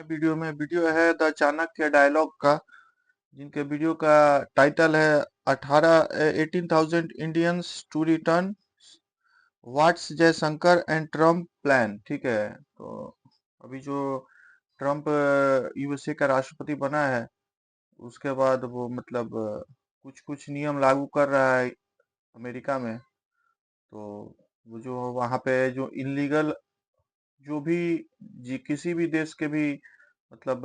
Video है the Chanakya dialogue का, जिनके वीडियो का टाइटल है 18,000 Indians to return what's Jaishankar and Trump plan. ठीक है, तो अभी जो ट्रम्प यूएसए का राष्ट्रपति बना है, उसके बाद वो मतलब कुछ कुछ नियम लागू कर रहा है अमेरिका में। तो वो जो वहाँ पे जो इलीगल जो भी किसी भी देश के भी मतलब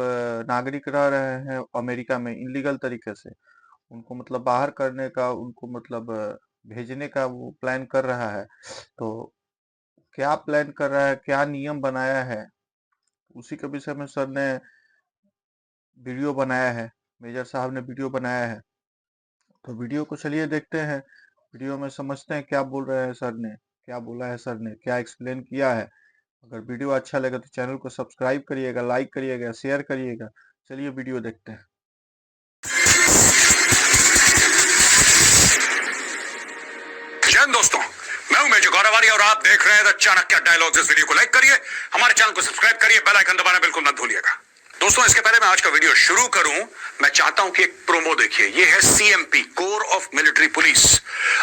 नागरिक रह रहे हैं अमेरिका में इलीगल तरीके से, उनको मतलब बाहर करने का, उनको मतलब भेजने का वो प्लान कर रहा है। तो क्या प्लान कर रहा है, क्या नियम बनाया है, उसी के विषय में सर ने वीडियो बनाया है, मेजर साहब ने वीडियो बनाया है। तो वीडियो को चलिए देखते हैं, वीडियो में समझते हैं क्या बोल रहे हैं सर ने, क्या बोला है सर ने, क्या एक्सप्लेन किया है। अगर वीडियो अच्छा लगे तो चैनल को सब्सक्राइब करिएगा, लाइक करिएगा, शेयर करिएगा। चलिए वीडियो देखते हैं। जय हिंद दोस्तों, मैं हूं मेजर गौरवारी और आप देख रहे हैं द चाणक्य डायलॉग्स। इस वीडियो को लाइक करिए, हमारे चैनल को सब्सक्राइब करिए, बेल आइकन दबाना बिल्कुल मत भूलिएगा। दोस्तों, इसके पहले मैं आज का वीडियो शुरू करूं, मैं चाहता हूं कि एक प्रोमो देखिए। ये है CMP, core of military police.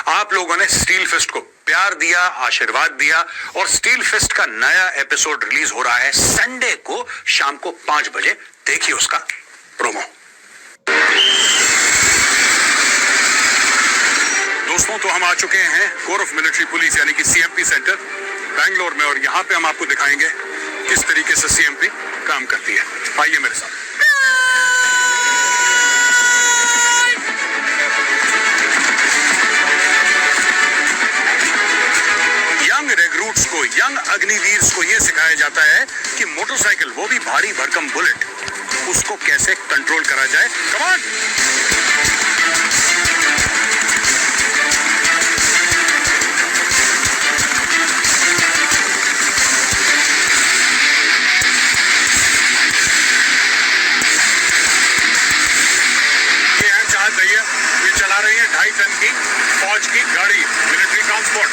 आप लोगों ने स्टील फिस्ट को प्यार दिया, आशीर्वाद दिया, और स्टील फिस्ट का नया एपिसोड रिलीज हो रहा है संडे को शाम को 5 बजे। देखिए उसका प्रोमो। दोस्तों, तो हम आ चुके हैं कोर ऑफ मिलिट्री पुलिस यानी कि सीएमपी सेंटर बैंगलोर में, और यहां पे हम आपको दिखाएंगे किस तरीके से सीएमपी काम करती है। आइए मेरे साथ। यंग रिक्रूट्स को, यंग अग्निवीर्स को यह सिखाया जाता है कि मोटरसाइकिल, वो भी भारी भरकम बुलेट, उसको कैसे कंट्रोल करा जाए। Come on. ये चला रही है 2.5 टन की फौज की गाड़ी, मिलिट्री ट्रांसपोर्ट।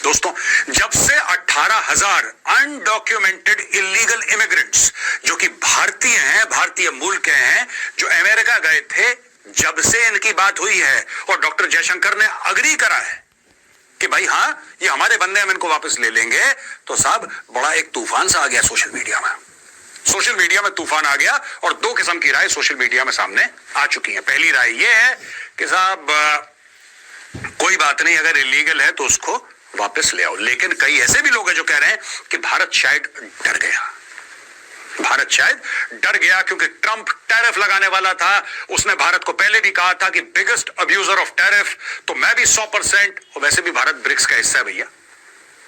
दोस्तों, जब से 18,000 अनडॉक्यूमेंटेड इलीगल इमिग्रेंट्स जो कि भारतीय हैं, भारतीय मूल के हैं, जो अमेरिका गए थे, जब से इनकी बात हुई है और डॉक्टर जयशंकर ने अग्री करा है कि भाई हाँ, ये हमारे बंदे, हम इनको वापस ले लेंगे, तो साहब बड़ा एक तूफान सा आ गया सोशल मीडिया में। सोशल मीडिया में तूफान आ गया और दो किस्म की राय सोशल मीडिया में सामने आ चुकी है। पहली राय ये है कि साहब कोई बात नहीं, अगर इलीगल है तो उसको वापस ले आओ। लेकिन कई ऐसे भी लोग हैं जो कह रहे हैं कि भारत शायद डर गया, भारत शायद डर गया क्योंकि ट्रंप टैरिफ लगाने वाला था। उसने भारत को पहले भी कहा था कि बिगेस्ट अब्यूजर ऑफ टैरिफ, तो मैं भी 100%, और वैसे भी भारत ब्रिक्स का हिस्सा है भैया,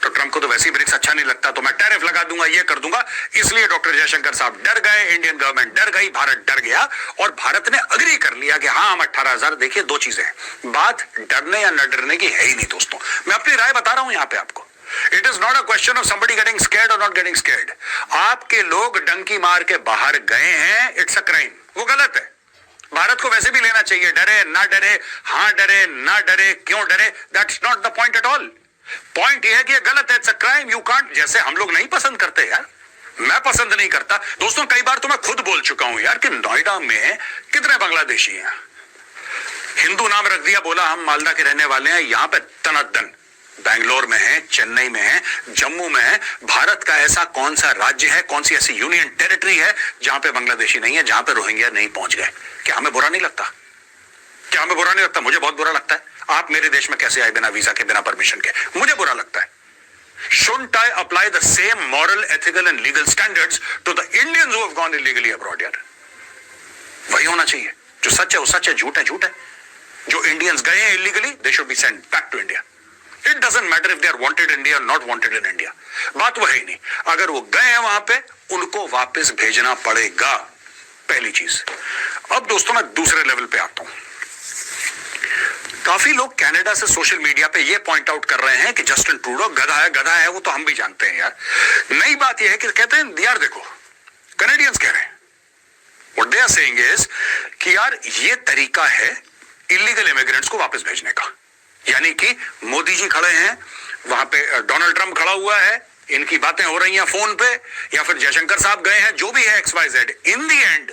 तो ट्रंप को तो वैसे ही ब्रिक्स अच्छा नहीं लगता, तो मैं टैरिफ लगा दूंगा, ये कर दूंगा। इसलिए डॉक्टर जयशंकर साहब डर गए, इंडियन गवर्नमेंट डर गई, भारत डर गया, और भारत ने अग्री कर लिया कि हाँ, हम 18,000। देखिए, दो चीजें हैं, बात डरने या न डरने की है ही नहीं दोस्तों। मैं अपनी राय बता रहा हूं यहां पे आपको। It is not a question of somebody getting scared or not getting scared. आपके लोग डंकी मार के बाहर गए हैं, इट्स अ क्राइम, वो गलत है। भारत को वैसे भी लेना चाहिए, डरे ना डरे, हाँ डरे ना डरे, क्यों डरे, that's not the point at all. Point ये है कि ये गलत है, it's a crime, you can't. जैसे हम लोग नहीं पसंद करते यार, मैं पसंद नहीं करता दोस्तों। कई बार तो मैं खुद बोल चुका हूं यार कि नोएडा में कितने बांग्लादेशी हैं, हिंदू नाम रख दिया, बोला हम मालदा के रहने वाले हैं, यहां पे तनादन बैंगलोर में है, चेन्नई में है, जम्मू में है। भारत का ऐसा कौन सा राज्य है, कौन सी ऐसी यूनियन टेरिटरी है जहां पे बांग्लादेशी नहीं है, जहां पे रोहिंग्या नहीं पहुंच गए? क्या हमें बुरा नहीं लगता? क्या हमें बुरा नहीं लगता? मुझे बहुत बुरा लगता है। आप मेरे देश में कैसे आए बिना वीजा के, बिना परमिशन के? मुझे बुरा लगता है। Shouldn't I apply the same moral, ethical and legal standards to the Indians who have gone illegally abroad यार? वही होना चाहिए। जो सच है वो सच है, झूठ है झूठ है। जो इंडियंस गए हैं illegally, they should be sent back to India. It doesn't matter if they are wanted in India or not wanted in India. बात वो है ही नहीं। अगर वो गए हैं वहां पे, उनको वापस भेजना पड़ेगा, पहली चीज। अब दोस्तों, मैं दूसरे लेवल पे आता हूं। काफी लोग कनाडा से सोशल मीडिया पे ये पॉइंट आउट कर रहे हैं कि जस्टिन ट्रूडो गधा है, वो तो हम भी जानते हैं यार। नई बात यह है कि कहते हैं यार देखो, कनेडियंस कह रहे हैं दे आर सेइंग इज कि यार ये तरीका है इलीगल इमिग्रेंट्स को वापस भेजने का। यानी कि मोदी जी खड़े हैं वहां पे, डोनाल्ड ट्रंप खड़ा हुआ है, इनकी बातें हो रही हैं फोन पे, या फिर जयशंकर साहब गए हैं, जो भी है XYZ, in the end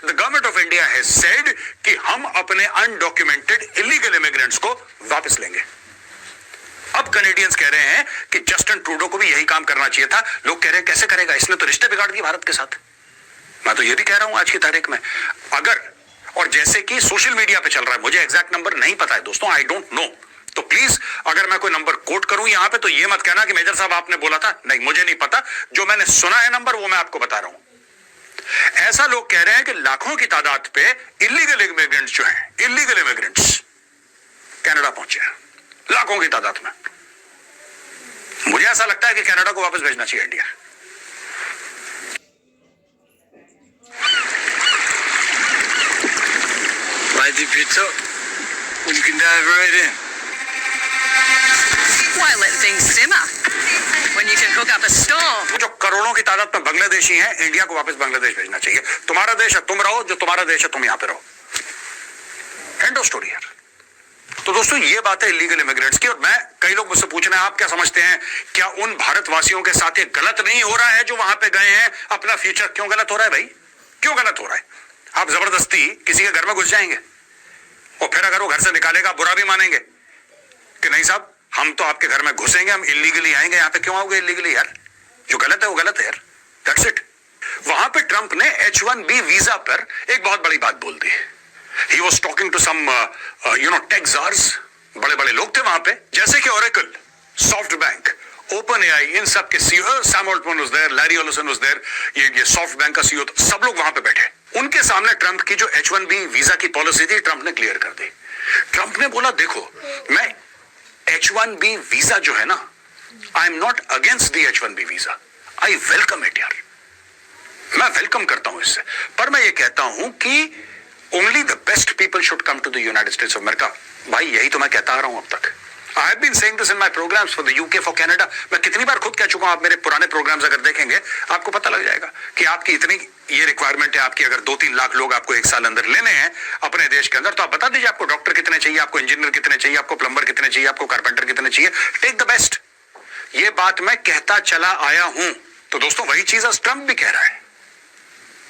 the government of India has said कि हम अपने अनडॉक्यूमेंटेड इलीगल इमिग्रेंट्स को वापस लेंगे। अब कनेडियंस कह रहे हैं कि जस्टिन ट्रूडो को भी यही काम करना चाहिए था। लोग कह रहे हैं कैसे करेगा, इसने तो रिश्ते बिगाड़ दिए भारत के साथ। मैं तो ये भी कह रहा हूं आज की तारीख में, अगर, और जैसे कि सोशल मीडिया पे चल रहा है, मुझे एग्जैक्ट नंबर नहीं पता है दोस्तों, आई डोंट नो, तो प्लीज अगर मैं कोई नंबर कोट करूं यहां पे तो ये मत कहना कि मेजर साहब आपने बोला था, नहीं, मुझे नहीं पता, जो मैंने सुना है नंबर वो मैं आपको बता रहा हूं। ऐसा लोग कह रहे हैं कि लाखों की तादाद पे इलीगल इमिग्रेंट्स जो हैं, इलीगल इमिग्रेंट्स कनाडा पहुंचे हैं, लाखों की तादाद में। मुझे ऐसा लगता है कि कनाडा को वापस भेजना चाहिए India. Why dip your toe when you can dive right in? Why let things simmer when you can cook up a storm? जो करोड़ों की तादाद में बांग्लादेशी हैं, इंडिया को वापस बांग्लादेश भेजना चाहिए। तुम्हारा देश है, तुम रहो, जो तुम्हारा देश है तुम यहां पे रहो। एंड ऑफ स्टोरी यार। तो दोस्तों ये बात है इलीगल इमिग्रेंट्स की, और मैं, कई लोग मुझसे पूछ रहे हैं आप क्या समझते हैं, क्या उन भारतवासियों के साथ ये गलत नहीं हो रहा है जो वहां पे गए हैं? अपना फ्यूचर क्यों गलत हो रहा है भाई, क्यों गलत हो रहा है? आप जबरदस्ती किसी के घर में घुस जाएंगे और फिर अगर वो घर से निकालेगा बुरा भी मानेंगे कि नहीं साहब हम तो आपके घर में घुसेंगे, हम इलीगली आएंगे, यहां पे क्यों आओगे इलीगली यार? जो गलत है वो गलत है यार, दैट्स इट। वहां पे ट्रंप ने H1B वीजा पर एक बहुत बड़ी बात बोल दी। ही was talking to some tech czars, बड़े बड़े लोग थे वहां पे, जैसे कि Oracle, SoftBank, Open AI, इन सब के CEO, Sam Altman was there, Larry Ellison was there, ये सॉफ्ट बैंक का CEO, सब लोग वहां पे बैठे। उनके सामने ट्रंप की जो H1B वीजा की पॉलिसी थी ट्रंप ने क्लियर कर दी। ट्रंप ने बोला देखो, मैं H1B वीजा जो है ना, I am not against the H1B visa, I welcome it यार, मैं वेलकम करता हूं इससे, पर मैं ये कहता हूं कि only the best people should come to the United States of America. भाई यही तो मैं कहता आ रहा हूं अब तक। I have been saying this in my programs for the UK, for Canada. मैं कितनी बार खुद कह चुका हूं, आप मेरे पुराने प्रोग्राम्स अगर देखेंगे आपको पता लग जाएगा कि आपकी इतनी ये रिक्वायरमेंट है, आपकी अगर 2-3 लाख लोग आपको एक साल अंदर लेने हैं अपने देश के अंदर, तो आप बता दीजिए आपको डॉक्टर कितने चाहिए, आपको इंजीनियर कितने चाहिए, आपको प्लम्बर कितने चाहिए, आपको कारपेंटर कितने चाहिए, टेक द बेस्ट। ये बात मैं कहता चला आया हूं। तो दोस्तों वही चीज आज ट्रंप भी कह रहा है,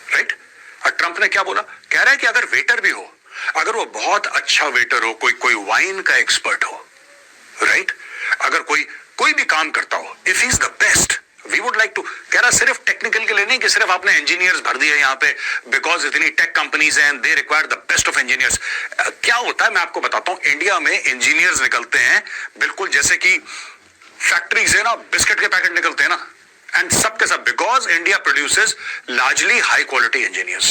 राइट? और ट्रंप ने क्या बोला? कह रहा है कि अगर वेटर भी हो, अगर वो बहुत अच्छा वेटर हो, कोई वाइन का एक्सपर्ट हो, राइट, अगर कोई भी काम करता हो, if he is the best, we would like to, कह रहा सिर्फ टेक्निकल के लिए नहीं कि सिर्फ आपने इंजीनियर्स भर दिए यहाँ पे, बिकॉज इतनी टेक कंपनीज हैं, they require the best of engineers. क्या होता है मैं आपको बताता हूं, इंडिया में इंजीनियर्स निकलते हैं बिल्कुल जैसे कि फैक्ट्री से ना बिस्किट के पैकेट निकलते हैं ना, एंड सबके सब, because India produces largely high quality engineers,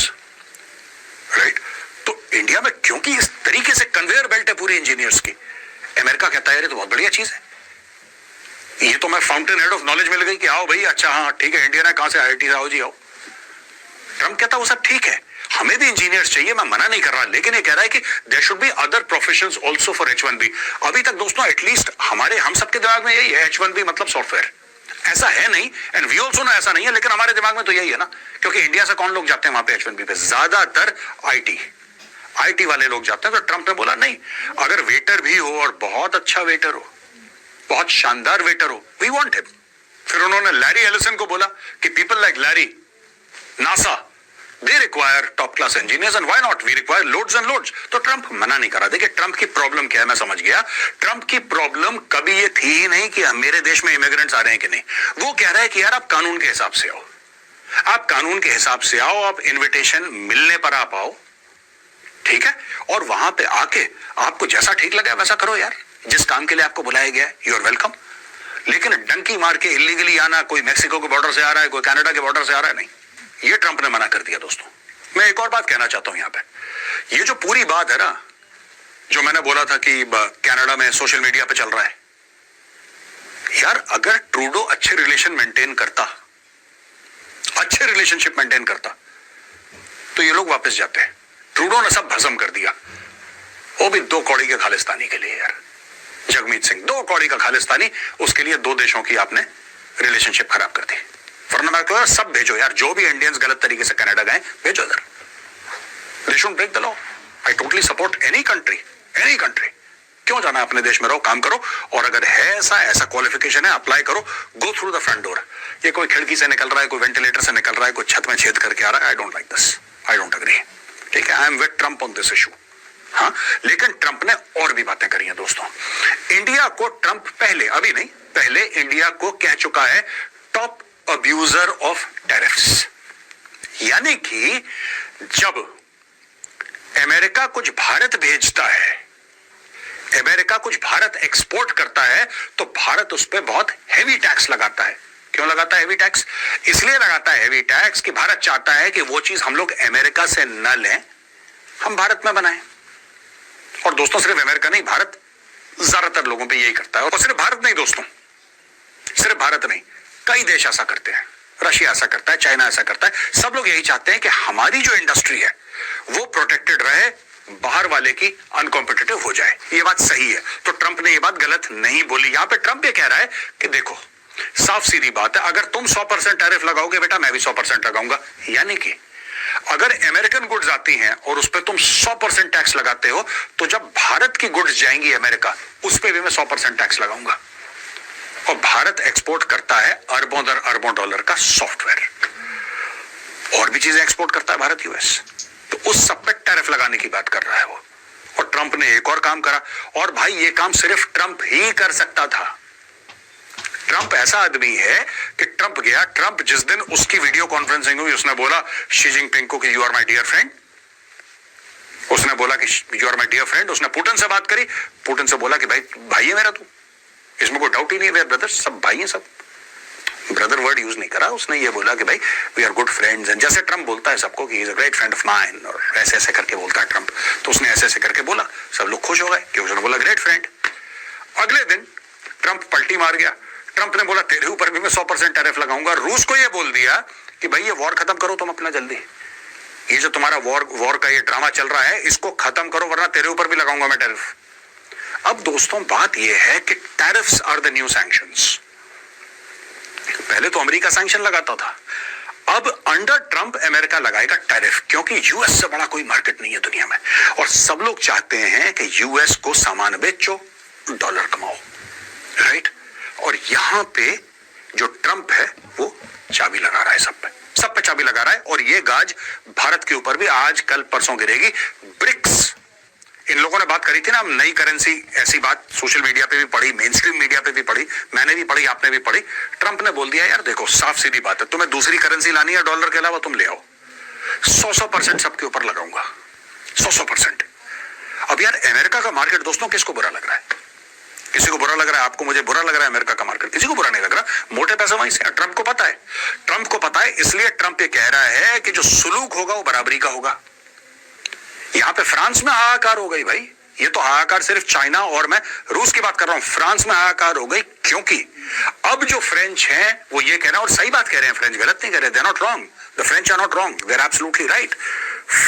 right? तो इंडिया में क्योंकि इस तरीके से कन्वेयर बेल्ट है पूरे इंजीनियर्स की, अमेरिका कहता है ये तो बहुत बढ़िया चीज है, ये तो मैं फाउंटेन हेड ऑफ नॉलेज मिल गई कि आओ भाई, अच्छा हाँ ठीक है, इंडियन है, कहां से, IIT से, आओ जी आओ। ट्रंप कहता है वो सब ठीक है, हमें भी इंजीनियर्स चाहिए, मैं मना नहीं कर रहा, लेकिन ये कह रहा है कि there should be other professions also for H1B। अभी तक दोस्तों एटलीस्ट हम सबके दिमाग में यही है, H1B मतलब सॉफ्टवेयर, ऐसा है नहीं, एंड वी ऑल्सो नो ऐसा नहीं है, लेकिन हमारे दिमाग में तो यही है ना, क्योंकि इंडिया से कौन लोग जाते हैं वहां पे H1B पे? ज्यादातर IT वाले लोग जाते हैं। तो ट्रंप ने बोला नहीं, अगर वेटर भी हो और बहुत अच्छा वेटर हो, बहुत शानदार वेटर हो, वी वांट हिम। फिर उन्होंने लैरी एलिसन को बोला कि people like Larry, NASA, they require top class engineers, and why not, we require loads and loads. तो ट्रंप मना नहीं कर रहा। देखिए ट्रंप की प्रॉब्लम क्या है, मैं समझ गया। ट्रंप की प्रॉब्लम कभी ये थी ही नहीं कि मेरे देश में इमिग्रेंट्स आ रहे हैं कि नहीं, वो कह रहा है कि यार आप कानून के हिसाब से आओ, आप कानून के हिसाब से आओ, आप इन्विटेशन मिलने पर आप आओ, ठीक है, और वहां पे आके आपको जैसा ठीक लगा वैसा करो यार, जिस काम के लिए आपको बुलाया गया है, यू आर वेलकम। लेकिन डंकी मार के इलीगली आना, कोई मैक्सिको के बॉर्डर से आ रहा है, कोई कनाडा के बॉर्डर से आ रहा है, नहीं, ये ट्रंप ने मना कर दिया। दोस्तों मैं एक और बात कहना चाहता हूं यहां पे, ये जो पूरी बात है ना, जो मैंने बोला था कि कनाडा में सोशल मीडिया पे चल रहा है, यार अगर ट्रूडो अच्छे रिलेशन मेंटेन करता, अच्छे रिलेशनशिप मेंटेन करता, तो ये लोग वापस जाते हैं। ट्रूडो ने सब भस्म कर दिया, वो भी 2 कौड़ी के खालिस्तानी के लिए यार, जगमीत सिंह 2 कौड़ी का खालिस्तानी, उसके लिए 2 देशों की आपने रिलेशनशिप खराब कर दी। वरना मैं कहता सब भेजो यार, जो भी इंडियंस गलत तरीके से कनाडा गए भेजो इधर, they should break the law. I totally support any country. क्यों जाना है, अपने देश में रहो, काम करो, और अगर है ऐसा क्वालिफिकेशन है, अप्लाई करो, go through the front door. ये कोई खिड़की से निकल रहा है, कोई वेंटिलेटर से निकल रहा है, कोई छत में छेद करके आ रहा है, I don't like this, I don't agree. ठीक है, I am with Trump on this issue. हाँ, लेकिन ट्रम्प ने और भी बातें करी हैं दोस्तों। इंडिया को ट्रम्प पहले, अभी नहीं, पहले इंडिया को कह चुका है टॉप अब्यूजर ऑफ टैरिफ्स। यानी कि जब अमेरिका कुछ भारत भेजता है, अमेरिका कुछ भारत एक्सपोर्ट करता है, तो भारत उस पर बहुत हैवी टैक्स लगाता है। क्यों लगाता है हैवी टैक्स? इसलिए लगाता है हैवी टैक्स कि भारत चाहता है कि वो चीज हम लोग अमेरिका से न लें, हम भारत में बनाएं। और दोस्तों सिर्फ अमेरिका नहीं, भारत ज्यादातर लोगों पे यही करता है। और सिर्फ भारत नहीं दोस्तों, सिर्फ भारत नहीं, कई देश ऐसा करते हैं। रशिया ऐसा करता है, चाइना ऐसा करता है। सब लोग यही चाहते हैं कि हमारी जो इंडस्ट्री है वो प्रोटेक्टेड रहे, बाहर वाले की अनकॉम्पिटिटिव हो जाए। ये बात सही है, तो ट्रंप ने ये बात गलत नहीं बोली। यहां पे ट्रंप ये कह रहा है कि देखो, साफ सीधी बात है, अगर तुम 100% टैरिफ लगाओगे बेटा, मैं भी 100% लगाऊंगा। यानी कि अगर अमेरिकन गुड्स आती हैं और उस पर तुम 100% टैक्स लगाते हो, तो जब भारत की गुड्स जाएंगी अमेरिका, उस पर भी मैं 100% टैक्स लगाऊंगा। और भारत एक्सपोर्ट करता है अरबों दर अरबों डॉलर का सॉफ्टवेयर, और भी चीजें एक्सपोर्ट करता है भारत यूएस, तो उस सब पे टैरिफ लगाने की बात कर रहा है वो। और ट्रंप ने एक और काम करा, और भाई ये काम सिर्फ ट्रंप ही कर सकता था। ट्रंप ऐसा आदमी है कि ट्रंप गया, ट्रंप जिस दिन उसकी वीडियो कॉन्फ्रेंसिंग हुई, उसने बोला शी जिनपिंग को कि you are my dear friend. उसने बोला कि you are my dear friend. उसने पुतिन से बात करी, पुतिन से बोला कि भाई है मेरा तू, इसमें कोई डाउट ही नहीं है, ब्रदर, सब भाई हैं, सब। ब्रदर वर्ड यूज नहीं करा, उसने ये बोला कि भाई we are good friends. And जैसे ट्रंप बोलता है सबको कि is a great friend of mine, और ऐसे ऐसे करके बोलता है ट्रंप, तो उसने ऐसे ऐसे करके बोला, सब लोग खुश हो गए कि उसने बोला ग्रेट फ्रेंड। अगले दिन ट्रंप पलटी मार गया, ट्रंप ने बोला तेरे ऊपर भी मैं 100% टैरिफ लगाऊंगा। रूस को ये बोल दिया कि भाई ये वॉर खत्म करो तुम अपना जल्दी, ये जो तुम्हारा वॉर का ये ड्रामा चल रहा है इसको खत्म करो, वरना तेरे ऊपर भी लगाऊंगा मैं टैरिफ। अब दोस्तों बात यह है कि tariffs are the new sanctions. पहले तो अमेरिका सैंक्शन लगाता था, अब अंडर ट्रंप अमेरिका लगाएगा टैरिफ, क्योंकि यूएस से बड़ा कोई मार्केट नहीं है दुनिया में, और सब लोग चाहते हैं कि यूएस को सामान बेचो, डॉलर कमाओ, राइट। और यहां पे जो ट्रंप है वो चाबी लगा रहा है, सब पे चाबी लगा रहा है। और ये गाज भारत के ऊपर भी आज कल परसों गिरेगी। ब्रिक्स, इन लोगों ने बात करी थी ना, नई करेंसी, ऐसी बात सोशल मीडिया पे भी पढ़ी, मेन स्ट्रीम मीडिया पे भी पढ़ी, मैंने भी पढ़ी, आपने भी पढ़ी। ट्रंप ने बोल दिया यार देखो साफ सीधी बात है, तुम्हें दूसरी करेंसी लानी है डॉलर के अलावा, तुम ले आओ, 100% सबके ऊपर लगाऊंगा, 100%। अब यार अमेरिका का मार्केट दोस्तों किसको बुरा लग रहा है? किसी को बुरा लग रहा है? आपको, मुझे बुरा लग रहा है अमेरिका का मार्केट? किसी को बुरा नहीं लग रहा, मोटे पैसे वहीं से। ट्रंप को पता है, ट्रंप को पता है, इसलिए ट्रंप ये कह रहा है कि जो सुलूक होगा वो बराबरी का होगा। यहां पे फ्रांस में हाहाकार हो गई भाई, ये तो हाहाकार सिर्फ चाइना और मैं रूस की बात कर रहा हूं, फ्रांस में हाहाकार हो गई, क्योंकि अब जो फ्रेंच हैं वो ये कह रहे हैं, और सही बात कह रहे हैं, फ्रेंच गलत नहीं कह रहे, they are not wrong, the French are not wrong, they are absolutely right.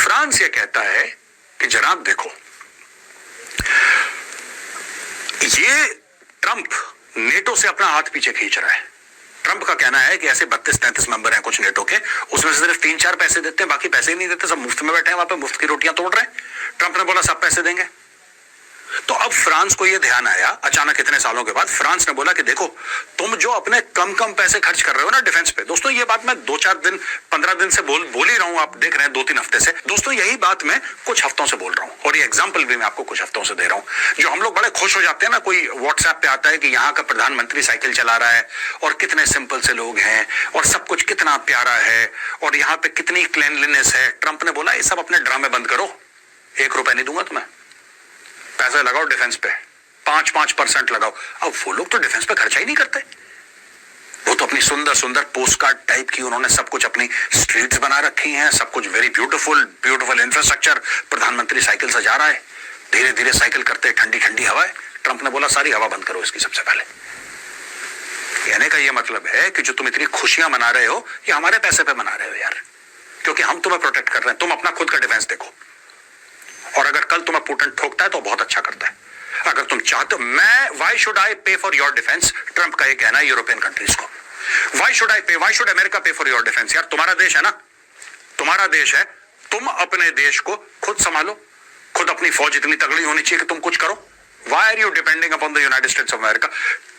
France ये कहता है कि जनाब देखो, ये ट्रंप नेटो से अपना हाथ पीछे खींच रहा है। ट्रंप का कहना है कि ऐसे 32-33 मेंबर हैं कुछ नेटो के, उसमें से सिर्फ 3-4 पैसे देते हैं, बाकी पैसे ही नहीं देते, सब मुफ्त में बैठे हैं वहां पे, मुफ्त की रोटियां तोड़ रहे हैं। ट्रंप ने बोला सब पैसे देंगे। तो अब फ्रांस को यह ध्यान आया अचानक इतने सालों के बाद, फ्रांस ने बोला कि देखो तुम जो अपने कम पैसे खर्च कर रहे हो ना डिफेंस पे, दोस्तों ये बात मैं 2-4 दिन 15 दिन से बोल ही रहा हूं, आप देख रहे हैं 2-3 हफ्ते से, दोस्तों यही बात मैं कुछ हफ्तों से बोल रहा हूं, और ये एग्जांपल भी मैं आपको कुछ हफ्तों से दे रहा हूं। जो हम लोग बड़े खुश हो जाते हैं ना, कोई व्हाट्सएप पे आता है कि यहाँ का प्रधानमंत्री साइकिल चला रहा है, और कितने सिंपल से लोग हैं, और सब कुछ कितना प्यारा है, और यहाँ पे कितनी क्लीनलीनेस है। ट्रंप ने बोला ये सब अपने ड्रामे बंद करो, 1 रुपया नहीं दूंगा तुम्हें, पैसा लगाओ डिफेंस पे, 5% लगाओ। अब वो लोग तो डिफेंस पे खर्चा ही नहीं करते, वो तो अपनी सुंदर सुंदर पोस्ट कार्ड टाइप की उन्होंने सब कुछ अपनी स्ट्रीट्स बना रखी हैं, सब कुछ वेरी ब्यूटीफुल इंफ्रास्ट्रक्चर। प्रधानमंत्री साइकिल सजा रहा है, धीरे धीरे साइकिल करते, ठंडी ठंडी हवा है। ट्रंप ने बोला सारी हवा बंद करो इसकी सबसे पहले। कहने का ये मतलब है कि जो तुम इतनी खुशियां मना रहे हो, ये हमारे पैसे पे मना रहे हो यार, क्योंकि हम तुम्हें प्रोटेक्ट कर रहे हैं, तुम अपना खुद का डिफेंस देखो। और अगर कल तुम्हें पुतिन ठोकता है तो बहुत अच्छा करता है। अगर तुम चाहते हो, मैं व्हाई शुड आई पे फॉर योर डिफेंस, ट्रंप का ये कहना है यूरोपियन कंट्रीज को, व्हाई शुड अमेरिका पे फॉर योर डिफेंस। यार तुम्हारा देश है ना, तुम्हारा देश है, तुम अपने देश को खुद संभालो, खुद अपनी फौज इतनी तगड़ी होनी चाहिए कि तुम कुछ करो। Why are you depending upon the United States of America?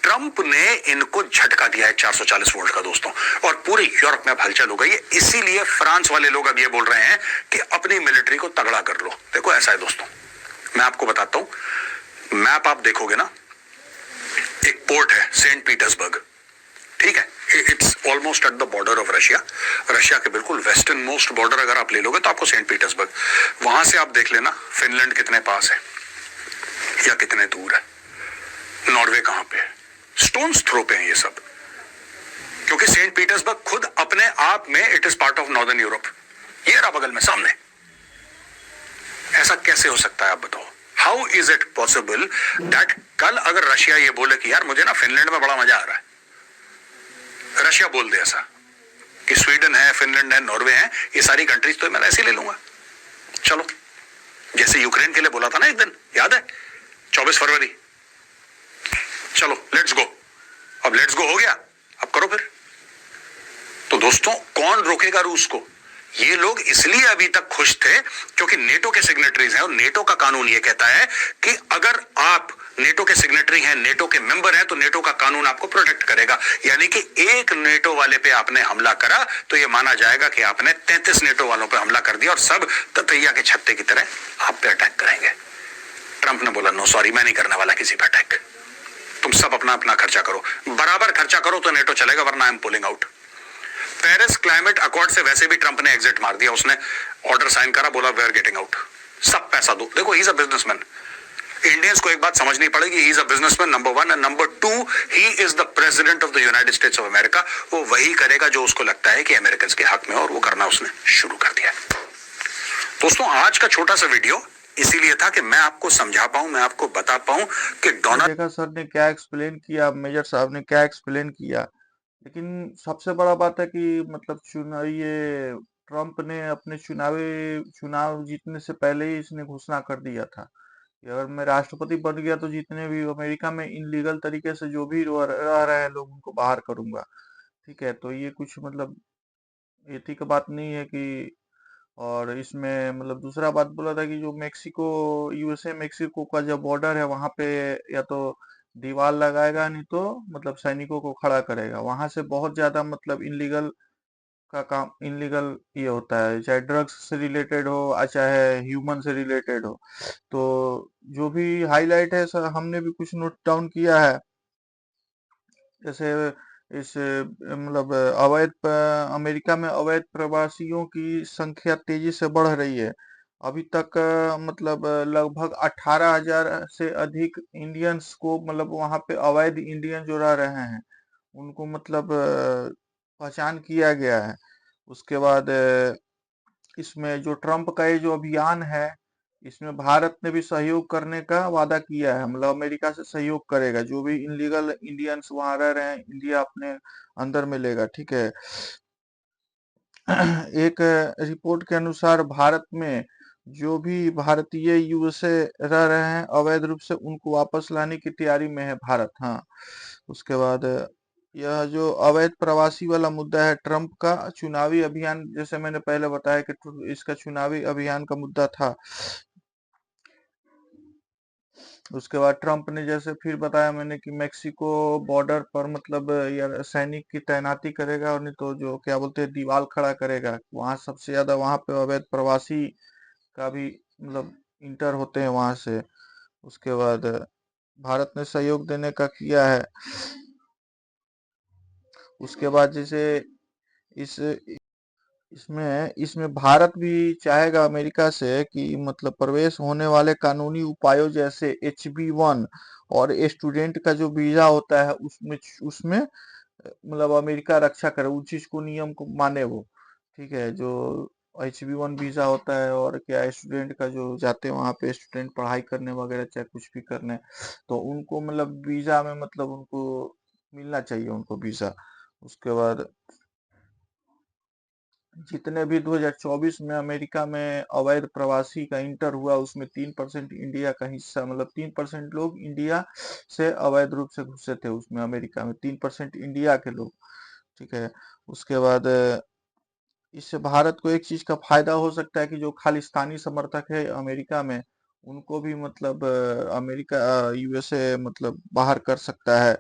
Trump ने इनको झटका दिया है 440 वोल्ट का दोस्तों, और पूरे यूरोप में हलचल हो गई है। इसीलिए फ्रांस वाले लोग अब ये बोल रहे हैं कि अपनी मिलिट्री को तगड़ा कर लो। देखो ऐसा है दोस्तों, मैं आपको बताता हूं, मैप आप देखोगे ना, एक पोर्ट है सेंट पीटर्सबर्ग, ठीक है, it's almost at the border of Russia, Russia के बिल्कुल वेस्टर्न मोस्ट बॉर्डर अगर आप ले लोगे तो आपको सेंट पीटर्सबर्ग, वहां से आप देख लेना फिनलैंड कितने पास है या कितने दूर है, नॉर्वे कहां पे है, स्टोन्स थ्रो पे है ये सब, क्योंकि सेंट पीटर्सबर्ग खुद अपने आप में it is part of northern Europe. ये रहा बगल में सामने। ऐसा कैसे हो सकता है आप बताओ? How is it possible that कल अगर रशिया ये बोले कि यार मुझे ना फिनलैंड में बड़ा मजा आ रहा है, रशिया बोल दे ऐसा कि स्वीडन है, फिनलैंड है, नॉर्वे है, ये सारी कंट्रीज तो मैं ऐसे ले लूंगा, चलो, जैसे यूक्रेन के लिए बोला था ना एक दिन, याद है 24 फरवरी, चलो लेट्स गो, अब लेट्स गो हो गया, अब करो फिर। तो दोस्तों कौन रोकेगा रूस को? ये लोग इसलिए अभी तक खुश थे क्योंकि नेटो के सिग्नेटरीज हैं, और नेटो का कानून ये कहता है कि अगर आप नेटो के सिग्नेटरी हैं, नेटो के मेंबर हैं, तो नेटो का कानून आपको प्रोटेक्ट करेगा। यानी कि एक नेटो वाले पे आपने हमला करा तो ये माना जाएगा कि आपने 33 नेटो वालों पे हमला कर दिया, और सब ततैया के छत्ते की तरह आप पे अटैक करेंगे। ट्रंप ने बोला नो सॉरी, मैं नहीं करने वाला किसी पे अटैक, तुम सब अपना अपना खर्चा करो, बराबर खर्चा करो तो नेटो चलेगा, वरना I am pulling out. Paris climate accord से वैसे भी ट्रंप ने एग्जिट मार दिया, उसने ऑर्डर साइन करा, बोला वी आर गेटिंग आउट, सब पैसा दो। देखो he is a businessman, Indians को एक बात समझनी पड़ेगी, he is a businessman number 1, and number 2 he is the president of the United States of America. वो वही करेगा जो उसको लगता है कि अमेरिकन के हक में, और वो करना उसने शुरू कर दिया। दोस्तों आज का छोटा सा वीडियो इसीलिए था कि मैं आपको समझा पाऊं, मैं आपको बता पाऊं कि डोनाल्ड, देखा सर ने क्या एक्सप्लेन किया, मेजर साहब ने क्या एक्सप्लेन किया, लेकिन सबसे बड़ा बात है कि मतलब चुनाव, ये ट्रंप ने अपने चुनाव जीतने से पहले ही इसने घोषणा कर दिया था कि अगर मैं राष्ट्रपति बन गया तो जितने भी अमेरिका में इनलीगल तरीके से जो भी रह रहे हैं लोग, उनको बाहर करूंगा। ठीक है, तो ये कुछ मतलब एथिक बात नहीं है कि, और इसमें मतलब दूसरा बात बोला था कि जो मेक्सिको, यूएसए मेक्सिको का जो बॉर्डर है वहां पे या तो दीवार लगाएगा, नहीं तो मतलब सैनिकों को खड़ा करेगा। वहां से बहुत ज्यादा मतलब इनलीगल का काम, इनलीगल ये होता है, चाहे ड्रग्स से रिलेटेड हो या चाहे ह्यूमन से रिलेटेड हो। तो जो भी हाईलाइट है सर, हमने भी कुछ नोट डाउन किया है। जैसे इस मतलब अमेरिका में अवैध प्रवासियों की संख्या तेजी से बढ़ रही है। अभी तक मतलब लगभग 18,000 से अधिक इंडियंस को, मतलब वहां पे अवैध इंडियन जो रह रहे हैं उनको मतलब पहचान किया गया है। उसके बाद इसमें जो ट्रंप का ये जो अभियान है, इसमें भारत ने भी सहयोग करने का वादा किया है, मतलब अमेरिका से सहयोग करेगा, जो भी इनलीगल इंडियंस वहां रह रहे हैं इंडिया अपने अंदर में लेगा। ठीक है। एक रिपोर्ट के अनुसार भारत में जो भी भारतीय यूएसए रह रहे हैं अवैध रूप से, उनको वापस लाने की तैयारी में है भारत। हाँ, उसके बाद यह जो अवैध प्रवासी वाला मुद्दा है, ट्रंप का चुनावी अभियान, जैसे मैंने पहले बताया कि इसका चुनावी अभियान का मुद्दा था। उसके बाद ट्रंप ने जैसे फिर बताया मैंने कि मेक्सिको बॉर्डर पर मतलब या सैनिक की तैनाती करेगा, और नहीं तो जो क्या बोलते हैं दीवार खड़ा करेगा। वहां सबसे ज्यादा वहां पे अवैध प्रवासी का भी मतलब इंटर होते हैं वहां से। उसके बाद भारत ने सहयोग देने का किया है। उसके बाद जैसे इस इसमें इसमें भारत भी चाहेगा अमेरिका से कि मतलब प्रवेश होने वाले कानूनी उपायों जैसे HB1 और स्टूडेंट का जो वीजा होता है उसमें उसमें मतलब अमेरिका रक्षा करे, उस चीज को, नियम को माने वो। ठीक है, जो HB1 वीजा होता है और क्या स्टूडेंट का जो जाते हैं वहां पे स्टूडेंट पढ़ाई करने वगैरह चाहे कुछ भी करने, तो उनको मतलब वीजा में मतलब उनको मिलना चाहिए उनको वीजा। उसके बाद जितने भी 2024 में अमेरिका में अवैध प्रवासी का इंटर हुआ उसमें 3% इंडिया का हिस्सा, मतलब 3% लोग इंडिया से अवैध रूप से घुसे थे उसमें, अमेरिका में 3% इंडिया के लोग। ठीक है। उसके बाद इससे भारत को एक चीज का फायदा हो सकता है कि जो खालिस्तानी समर्थक है अमेरिका में, उनको भी मतलब अमेरिका यूएसए मतलब बाहर कर सकता है।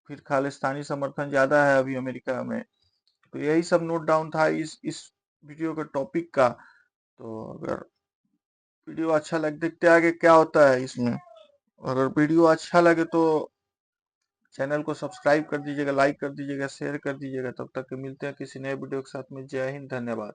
फिर खालिस्तानी समर्थन ज्यादा है अभी अमेरिका में। तो यही सब नोट डाउन था इस वीडियो के टॉपिक का। तो अगर वीडियो अच्छा लगे, देखते आगे क्या होता है इसमें। अगर वीडियो अच्छा लगे तो चैनल को सब्सक्राइब कर दीजिएगा, लाइक कर दीजिएगा, शेयर कर दीजिएगा। तब तक के मिलते हैं किसी नए वीडियो के साथ में। जय हिंद, धन्यवाद।